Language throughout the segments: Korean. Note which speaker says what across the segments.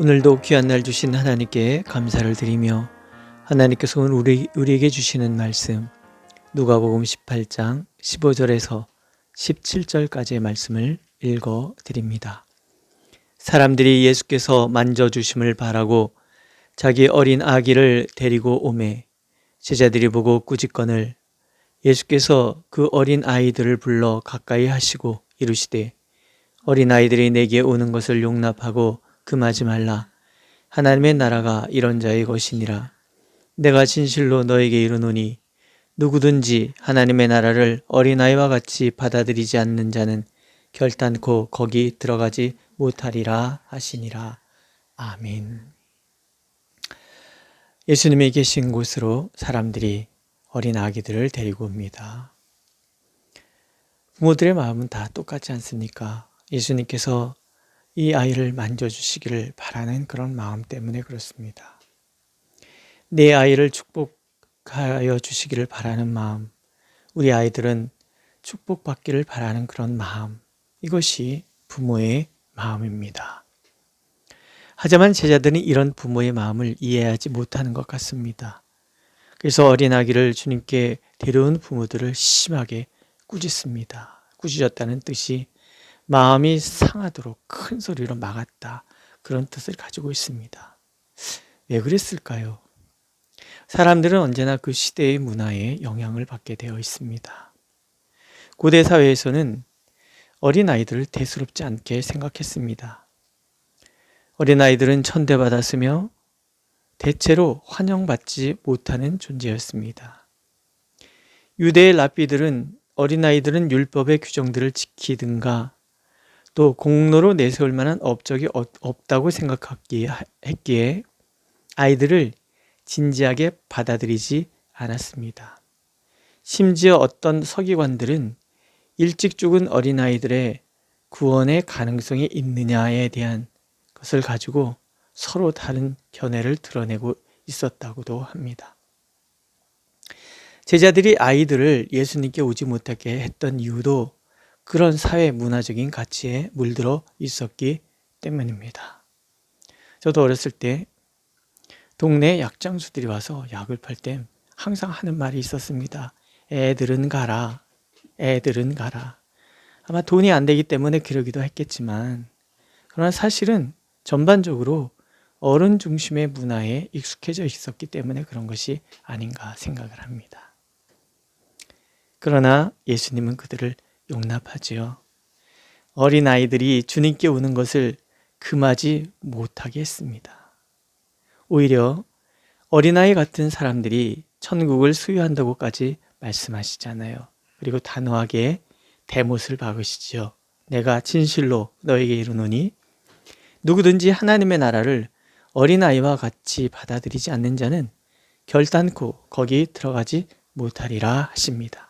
Speaker 1: 오늘도 귀한 날 주신 하나님께 감사를 드리며 하나님께서 오늘 우리에게 주시는 말씀 누가복음 18장 15절에서 17절까지의 말씀을 읽어 드립니다. 사람들이 예수께서 만져주심을 바라고 자기 어린 아기를 데리고 오매 제자들이 보고 꾸짖거늘 예수께서 그 어린 아이들을 불러 가까이 하시고 이르시되 어린 아이들이 내게 오는 것을 용납하고 금하지 말라. 하나님의 나라가 이런 자의 것이니라. 내가 진실로 너에게 이르노니 누구든지 하나님의 나라를 어린아이와 같이 받아들이지 않는 자는 결단코 거기 들어가지 못하리라 하시니라. 아멘. 예수님이 계신 곳으로 사람들이 어린 아기들을 데리고 옵니다. 부모들의 마음은 다 똑같지 않습니까? 예수님께서 이 아이를 만져주시기를 바라는 그런 마음 때문에 그렇습니다. 내 아이를 축복하여 주시기를 바라는 마음, 우리 아이들은 축복받기를 바라는 그런 마음, 이것이 부모의 마음입니다. 하지만 제자들은 이런 부모의 마음을 이해하지 못하는 것 같습니다. 그래서 어린 아기를 주님께 데려온 부모들을 심하게 꾸짖습니다. 꾸짖었다는 뜻이 마음이 상하도록 큰 소리로 막았다, 그런 뜻을 가지고 있습니다. 왜 그랬을까요? 사람들은 언제나 그 시대의 문화에 영향을 받게 되어 있습니다. 고대 사회에서는 어린아이들을 대수롭지 않게 생각했습니다. 어린아이들은 천대받았으며 대체로 환영받지 못하는 존재였습니다. 유대의 랍비들은 어린아이들은 율법의 규정들을 지키든가 또 공로로 내세울 만한 업적이 없다고 생각했기에 아이들을 진지하게 받아들이지 않았습니다. 심지어 어떤 서기관들은 일찍 죽은 어린아이들의 구원의 가능성이 있느냐에 대한 것을 가지고 서로 다른 견해를 드러내고 있었다고도 합니다. 제자들이 아이들을 예수님께 오지 못하게 했던 이유도 그런 사회 문화적인 가치에 물들어 있었기 때문입니다. 저도 어렸을 때 동네 약장수들이 와서 약을 팔 때 항상 하는 말이 있었습니다. 애들은 가라, 애들은 가라. 아마 돈이 안 되기 때문에 그러기도 했겠지만, 그러나 사실은 전반적으로 어른 중심의 문화에 익숙해져 있었기 때문에 그런 것이 아닌가 생각을 합니다. 그러나 예수님은 그들을 용납하지요. 어린아이들이 주님께 오는 것을 금하지 못하게 했습니다. 오히려 어린아이 같은 사람들이 천국을 수유한다고까지 말씀하시잖아요. 그리고 단호하게 대못을 박으시지요. 내가 진실로 너에게 이르노니 누구든지 하나님의 나라를 어린아이와 같이 받아들이지 않는 자는 결단코 거기 들어가지 못하리라 하십니다.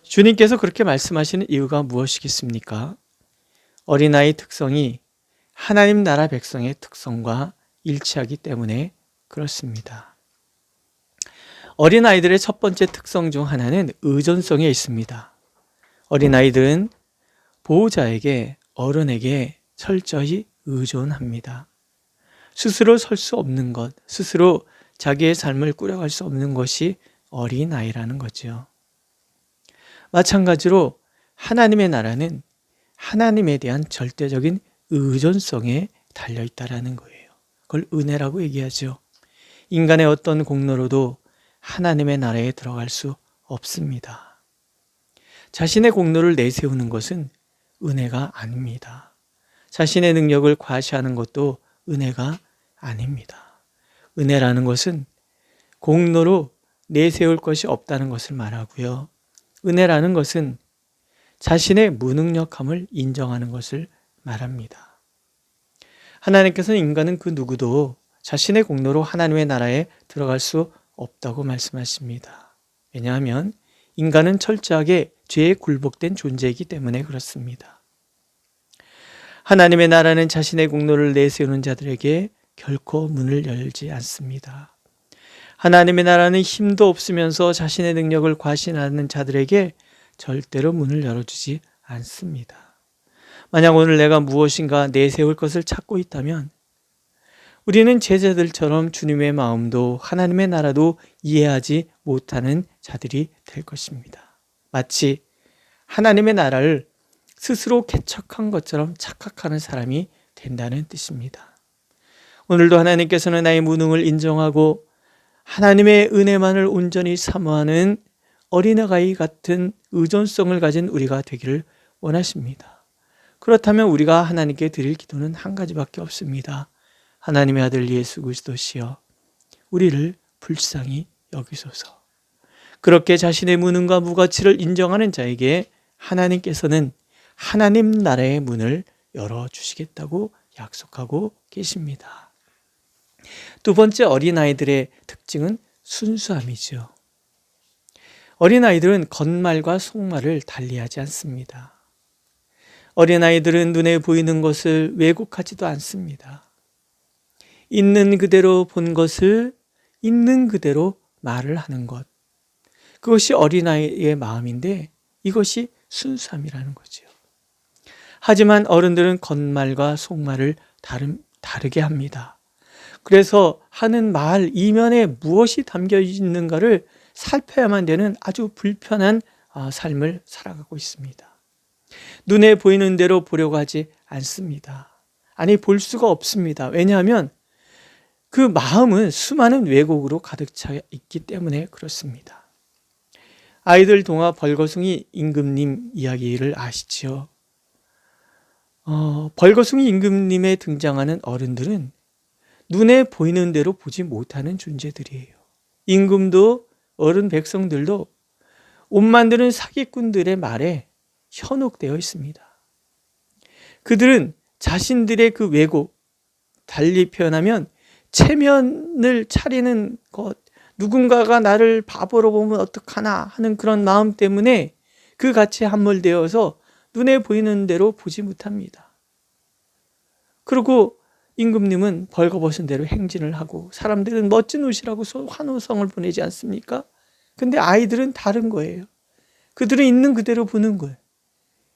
Speaker 1: 주님께서 그렇게 말씀하시는 이유가 무엇이겠습니까? 어린아이 특성이 하나님 나라 백성의 특성과 일치하기 때문에 그렇습니다. 어린아이들의 첫 번째 특성 중 하나는 의존성에 있습니다. 어린아이들은 보호자에게, 어른에게 철저히 의존합니다. 스스로 설 수 없는 것, 스스로 자기의 삶을 꾸려갈 수 없는 것이 어린아이라는 거죠. 마찬가지로 하나님의 나라는 하나님에 대한 절대적인 의존성에 달려있다라는 거예요. 그걸 은혜라고 얘기하죠. 인간의 어떤 공로로도 하나님의 나라에 들어갈 수 없습니다. 자신의 공로를 내세우는 것은 은혜가 아닙니다. 자신의 능력을 과시하는 것도 은혜가 아닙니다. 은혜라는 것은 공로로 내세울 것이 없다는 것을 말하고요. 은혜라는 것은 자신의 무능력함을 인정하는 것을 말합니다. 하나님께서는 인간은 그 누구도 자신의 공로로 하나님의 나라에 들어갈 수 없다고 말씀하십니다. 왜냐하면 인간은 철저하게 죄에 굴복된 존재이기 때문에 그렇습니다. 하나님의 나라는 자신의 공로를 내세우는 자들에게 결코 문을 열지 않습니다. 하나님의 나라는 힘도 없으면서 자신의 능력을 과신하는 자들에게 절대로 문을 열어주지 않습니다. 만약 오늘 내가 무엇인가 내세울 것을 찾고 있다면 우리는 제자들처럼 주님의 마음도 하나님의 나라도 이해하지 못하는 자들이 될 것입니다. 마치 하나님의 나라를 스스로 개척한 것처럼 착각하는 사람이 된다는 뜻입니다. 오늘도 하나님께서는 나의 무능을 인정하고 하나님의 은혜만을 온전히 사모하는 어린아이 같은 의존성을 가진 우리가 되기를 원하십니다. 그렇다면 우리가 하나님께 드릴 기도는 한 가지밖에 없습니다. 하나님의 아들 예수 그리스도시여 우리를 불쌍히 여기소서. 그렇게 자신의 무능과 무가치를 인정하는 자에게 하나님께서는 하나님 나라의 문을 열어주시겠다고 약속하고 계십니다. 두 번째 어린아이들의 특징은 순수함이죠. 어린아이들은 겉말과 속말을 달리하지 않습니다. 어린아이들은 눈에 보이는 것을 왜곡하지도 않습니다. 있는 그대로 본 것을 있는 그대로 말을 하는 것. 그것이 어린아이의 마음인데 이것이 순수함이라는 거죠. 하지만 어른들은 겉말과 속말을 다르게 합니다. 그래서 하는 말 이면에 무엇이 담겨 있는가를 살펴야만 되는 아주 불편한 삶을 살아가고 있습니다. 눈에 보이는 대로 보려고 하지 않습니다. 아니, 볼 수가 없습니다. 왜냐하면 그 마음은 수많은 왜곡으로 가득 차 있기 때문에 그렇습니다. 아이들 동화 벌거숭이 임금님 이야기를 아시지요? 벌거숭이 임금님에 등장하는 어른들은 눈에 보이는 대로 보지 못하는 존재들이에요. 임금도 어른 백성들도 옷 만드는 사기꾼들의 말에 현혹되어 있습니다. 그들은 자신들의 그 왜곡, 달리 표현하면 체면을 차리는 것, 누군가가 나를 바보로 보면 어떡하나 하는 그런 마음 때문에 그 가치에 함몰되어서 눈에 보이는 대로 보지 못합니다. 그리고 임금님은 벌거벗은 대로 행진을 하고 사람들은 멋진 옷이라고 환호성을 보내지 않습니까? 근데 아이들은 다른 거예요. 그들은 있는 그대로 보는 거예요.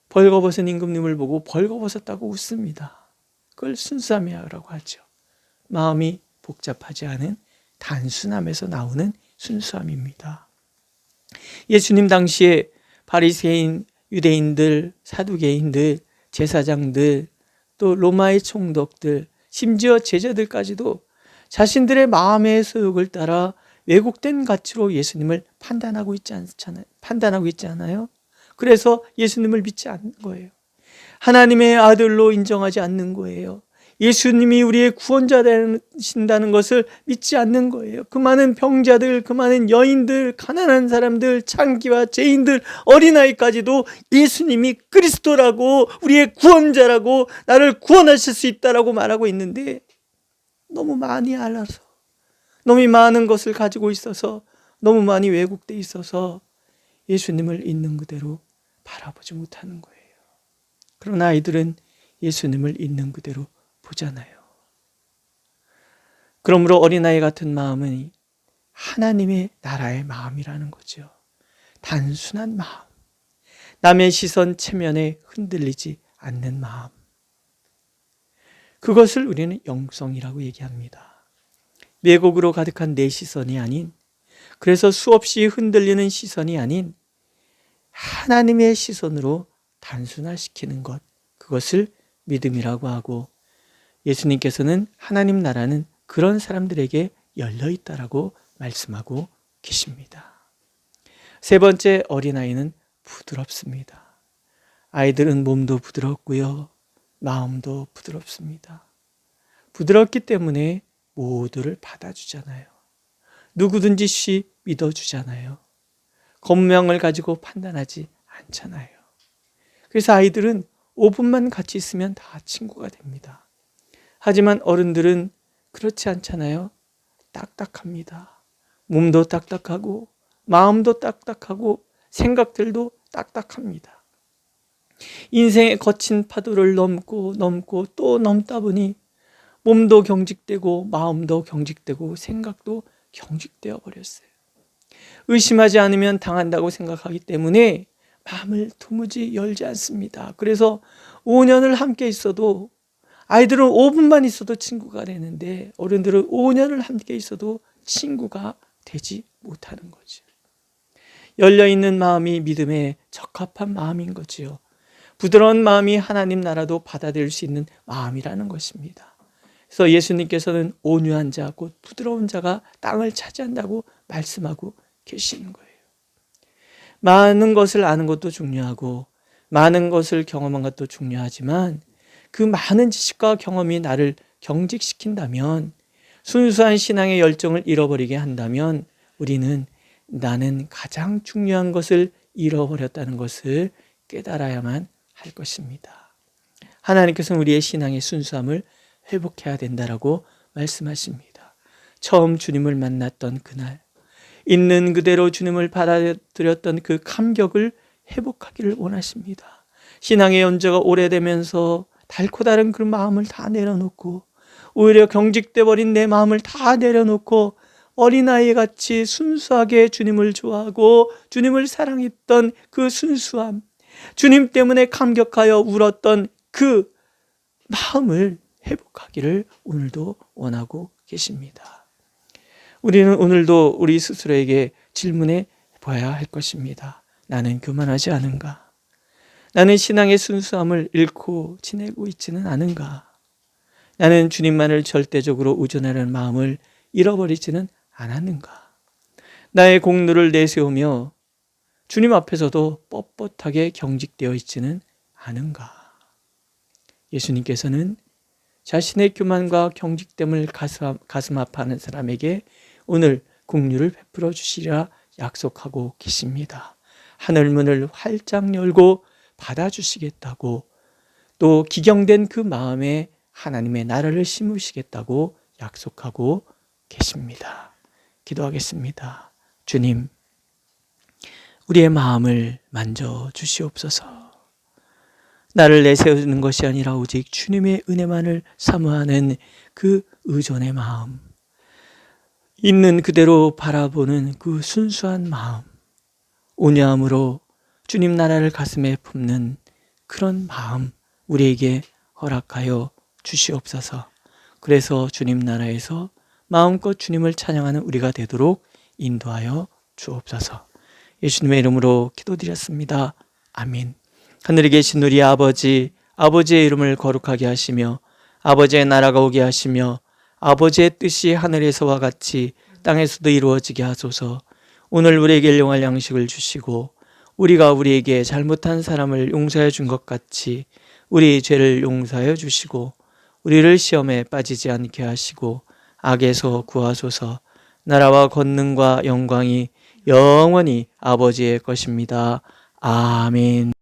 Speaker 1: 벌거벗은 임금님을 보고 벌거벗었다고 웃습니다. 그걸 순수함이라고 하죠. 마음이 복잡하지 않은 단순함에서 나오는 순수함입니다. 예수님 당시에 바리새인, 유대인들, 사두개인들, 제사장들, 또 로마의 총독들, 심지어 제자들까지도 자신들의 마음의 소욕을 따라 왜곡된 가치로 예수님을 판단하고 있지 않아요? 그래서 예수님을 믿지 않는 거예요. 하나님의 아들로 인정하지 않는 거예요. 예수님이 우리의 구원자 되신다는 것을 믿지 않는 거예요. 그 많은 병자들, 그 많은 여인들, 가난한 사람들, 창기와 죄인들, 어린아이까지도 예수님이 그리스도라고, 우리의 구원자라고, 나를 구원하실 수 있다라고 말하고 있는데 너무 많이 알아서, 너무 많은 것을 가지고 있어서, 너무 많이 왜곡돼 있어서 예수님을 있는 그대로 바라보지 못하는 거예요. 그러나 아이들은 예수님을 있는 그대로 보잖아요. 그러므로 어린아이 같은 마음은 하나님의 나라의 마음이라는 거죠. 단순한 마음, 남의 시선 체면에 흔들리지 않는 마음, 그것을 우리는 영성이라고 얘기합니다. 왜곡으로 가득한 내 시선이 아닌, 그래서 수없이 흔들리는 시선이 아닌 하나님의 시선으로 단순화시키는 것, 그것을 믿음이라고 하고, 예수님께서는 하나님 나라는 그런 사람들에게 열려있다라고 말씀하고 계십니다. 세 번째, 어린아이는 부드럽습니다. 아이들은 몸도 부드럽고요, 마음도 부드럽습니다. 부드럽기 때문에 모두를 받아주잖아요. 누구든지 쉬 믿어주잖아요. 권명을 가지고 판단하지 않잖아요. 그래서 아이들은 5분만 같이 있으면 다 친구가 됩니다. 하지만 어른들은 그렇지 않잖아요. 딱딱합니다. 몸도 딱딱하고 마음도 딱딱하고 생각들도 딱딱합니다. 인생의 거친 파도를 넘고 또 넘다 보니 몸도 경직되고 마음도 경직되고 생각도 경직되어 버렸어요. 의심하지 않으면 당한다고 생각하기 때문에 마음을 도무지 열지 않습니다. 그래서 5년을 함께 있어도 아이들은 5분만 있어도 친구가 되는데 어른들은 5년을 함께 있어도 친구가 되지 못하는 거죠. 열려있는 마음이 믿음에 적합한 마음인 거지요. 부드러운 마음이 하나님 나라도 받아들일 수 있는 마음이라는 것입니다. 그래서 예수님께서는 온유한 자, 곧 부드러운 자가 땅을 차지한다고 말씀하고 계시는 거예요. 많은 것을 아는 것도 중요하고 많은 것을 경험한 것도 중요하지만 그 많은 지식과 경험이 나를 경직시킨다면, 순수한 신앙의 열정을 잃어버리게 한다면 우리는 나는 가장 중요한 것을 잃어버렸다는 것을 깨달아야만 할 것입니다. 하나님께서는 우리의 신앙의 순수함을 회복해야 된다라고 말씀하십니다. 처음 주님을 만났던 그날, 있는 그대로 주님을 받아들였던 그 감격을 회복하기를 원하십니다. 신앙의 연조가 오래되면서 달고 다른 그 마음을 다 내려놓고 오히려 경직돼 버린 내 마음을 다 내려놓고 어린아이 같이 순수하게 주님을 좋아하고 주님을 사랑했던 그 순수함, 주님 때문에 감격하여 울었던 그 마음을 회복하기를 오늘도 원하고 계십니다. 우리는 오늘도 우리 스스로에게 질문해 봐야 할 것입니다. 나는 교만하지 않은가? 나는 신앙의 순수함을 잃고 지내고 있지는 않은가? 나는 주님만을 절대적으로 의존하려는 마음을 잃어버리지는 않았는가? 나의 공로를 내세우며 주님 앞에서도 뻣뻣하게 경직되어 있지는 않은가? 예수님께서는 자신의 교만과 경직됨을 가슴 아파하는 사람에게 오늘 긍휼을 베풀어 주시리라 약속하고 계십니다. 하늘문을 활짝 열고 받아주시겠다고, 또 기경된 그 마음에 하나님의 나라를 심으시겠다고 약속하고 계십니다. 기도하겠습니다. 주님, 우리의 마음을 만져 주시옵소서. 나를 내세우는 것이 아니라 오직 주님의 은혜만을 사모하는 그 의존의 마음, 있는 그대로 바라보는 그 순수한 마음, 온유함으로 주님 나라를 가슴에 품는 그런 마음 우리에게 허락하여 주시옵소서. 그래서 주님 나라에서 마음껏 주님을 찬양하는 우리가 되도록 인도하여 주옵소서. 예수님의 이름으로 기도드렸습니다. 아멘. 하늘에 계신 우리 아버지, 아버지의 이름을 거룩하게 하시며 아버지의 나라가 오게 하시며 아버지의 뜻이 하늘에서와 같이 땅에서도 이루어지게 하소서. 오늘 우리에게 일용할 양식을 주시고 우리가 우리에게 잘못한 사람을 용서해 준 것 같이 우리 죄를 용서해 주시고 우리를 시험에 빠지지 않게 하시고 악에서 구하소서. 나라와 권능과 영광이 영원히 아버지의 것입니다. 아멘.